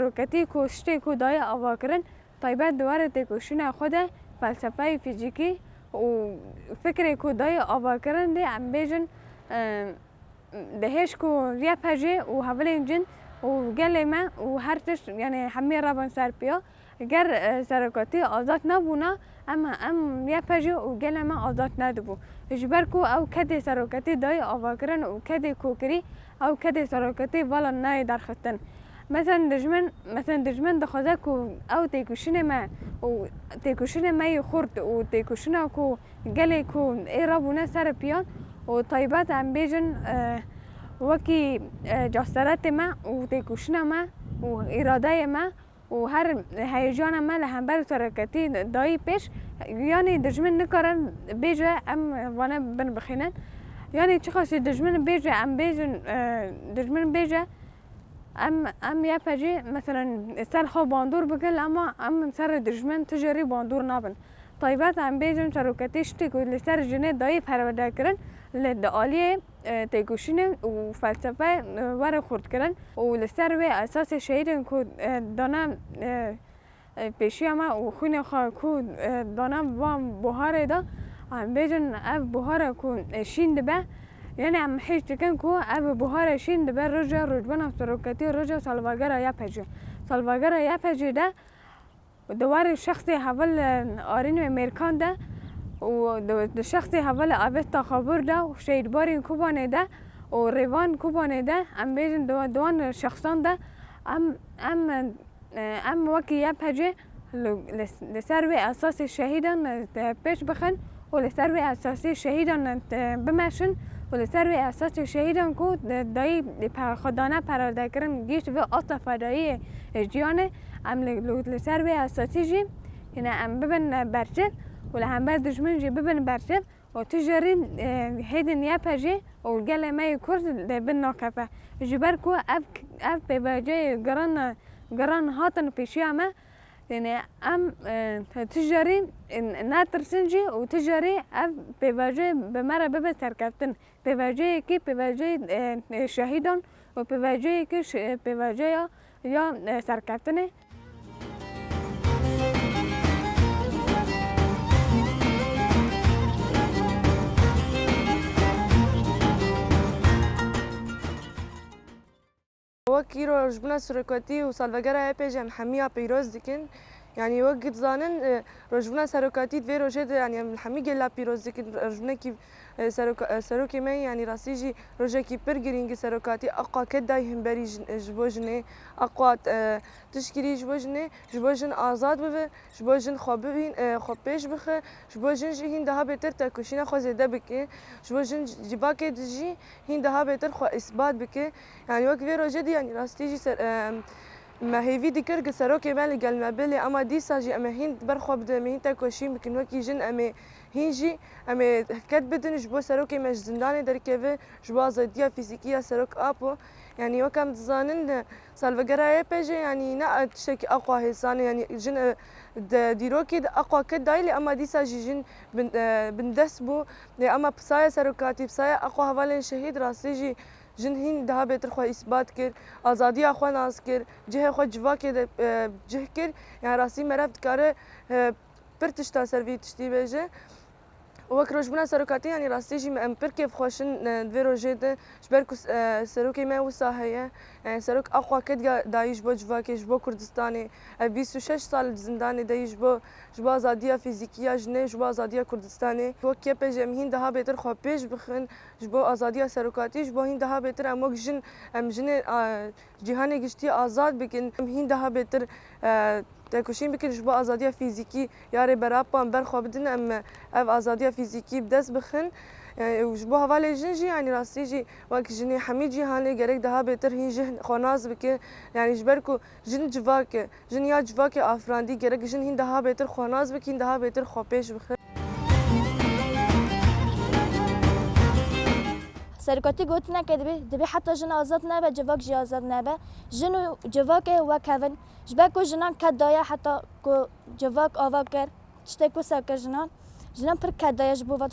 سروکتی کو شتی کو دای آوا کرن طیبت دواره تکوشین خود فلسفه فیزیکی و فکر کو دای آوا کرن ده ام بیجن دهش کو ریا پجه و حوالین جن و گله ما و هر تش یعنی همه رابن سر پیا اگر سرکاتی آزاد نبونا اما ریا پجه و گله ما آزاد ندبو اجبر کو او کد سرکاتی دای آوا کرن و کد کوکری او کد سرکاتی والا نای درختن مثلا دجمن دخوازه کو او تیکوشین ما و تیکوشین ما خورد و تیکوشین کو گله کو ای رابونه سر پیان و طیبت هم بیجن وکی جاسترات ما و تیکوشن ما و اراده ما و هر هیجان ما لهمبر سرکتی دایی پیش یعنی دجمن نکارن بیجه ام وانه بن بخینن یعنی چه خاصی دجمن بیجه ام بیجن دجمن بیجه ام یا پجی مثلا سر خو باندور بگل اما ام سر دجمن تجاری باندور نابن طیبت ام بیجن سرکتی شتی که لسر جنه دایی پرورده کرن لدعالیه تیکوشین و فلسفه ور خورد کردن و لسر و اساس شهیدن که دانا پیشی ما و خون خواه که دانا بحاره دا هم بیجن اف بحاره که شین دبه یعنی هم حیش دکن که اف بحاره شین دبه رجا رجبان سروکتی رجا سالواگر یا پجی سالواگر یا پجی ده دوار شخصی حول آرین و امریکان ده و د شخص حواله آبست خبر ده و شهیدباری کوبانه ده و روان کوبانه ده ام بیجن دوان شخصان ده ام وکی یا پجه لسر و اساس شهیدان پیش بخن و لسر و اساس شهیدان بمشن و لسر و اساس شهیدان کو دایی خدانه پرورده کرن گیش و آتا دایی جیانه ام لسر و اساسی جی یعنی ام ببن برچه ولا هم بعد دشمن جي ببن برشد وتجرين هيدن يابجي والجل ما يكرد بالناقفة جبركو أب بباجي جران هاتن في شيامة يعني أم تجري ناترسنجي وتجري أب بباجي بمرة ببن سركفتن بباجي كي بباجي شهيدون وبباجي كي بباجي يا سركفتنه وەکی ڕۆژبوونە سەرۆکەتی و ساڵڤەگەرە پێشم هەمیە پیرۆز دکن یعنی وەک دزانن ڕۆژبوونە سەرۆکەتی دوێ ڕۆژێت ینی هەمی گەلا پیرۆز دکن ڕژبوونێکی سەرۆکی me ینی ڕاستی jî ڕۆژێکی pir girîngî سەرۆکەتی ئەقا کە دای هەمبەری ji bo jinê ئەقا tişkirî ji bo jinê ji bo jin azad bibe ji bo jin xwe bibîn xwe pêş bixe ji bo jin jî hîn daha bêtir tekoşîna xwe zêde bike ji bo jin civakê dijî hîn daha bêtir xwe îsbat bike yani wek vê rojê dî yani rastî jî me hêvî dikir ki serokê me li gel me bilê ama dîsa jî em ê hîn ber xwe bide em ê hîn tekoşîn bikin wekî jin em ê hîn jî em ê heket bidin ji bo serokê me ji zindanê derkeve ji bo azadiya fîzîkî ya serok apo yani wek em dizanin salvegera pêjê yani ne tiştekî aqwa hêsanê yani jin dîrokê de aqwa ket dayî lê ama dîsa jî jin bindest bû lê ama pisaya serokatî pisaya aqwa hevalên şehîd rastî jî jin hîn daha bêtir xwe îsbat kir azadiya xwe nas kir cihê xwe civakê de cih kir yani rastî merev dikare pir tişta ser vî tiştî bêje wek rojbûna serokatî yani rastî jî em pir kêfxweşin vê rojê de ji ber ku serokê me wisa heye yani serok aqwa ket dayî ji bo civakê ji bo Kurdistanê ev 26 sal zindanê deyî ji bo azadiya fîzîkî ya jinê ji bo azadiya Kurdistanê wek kê pêjê em hîn daha bêtir xwe pêş bixin ji bo azadiya serokatî ji bo hîn daha bêtir em wek jin em jinê cîhanê giştî azad bikin em hîn daha bêtir tekoşîn bikin ji bo azadiya fîzîkî yarê berapan berxwe bidin em ev azadiya fîzîkî bi dest bixin ji bo hevalê jin jî yani rastî jî wek jinê hemî cîhanê gerek daha bêtir hîn jih xwe nas bike yani ji ber ku jin civakê jin ya civakê afirandî gerek jin hîn daha bêtir xwe nas bikin daha bêtir xwe pêş bixin سرکتی گوتنه که دبی حتی جن آزاد نبه جواک جی آزاد نبه جن و جواک وک هون جبه کو جنان کد دایا حتی کو جواک آوا کر چته کو سر کر جنان پر کد دایا جبو و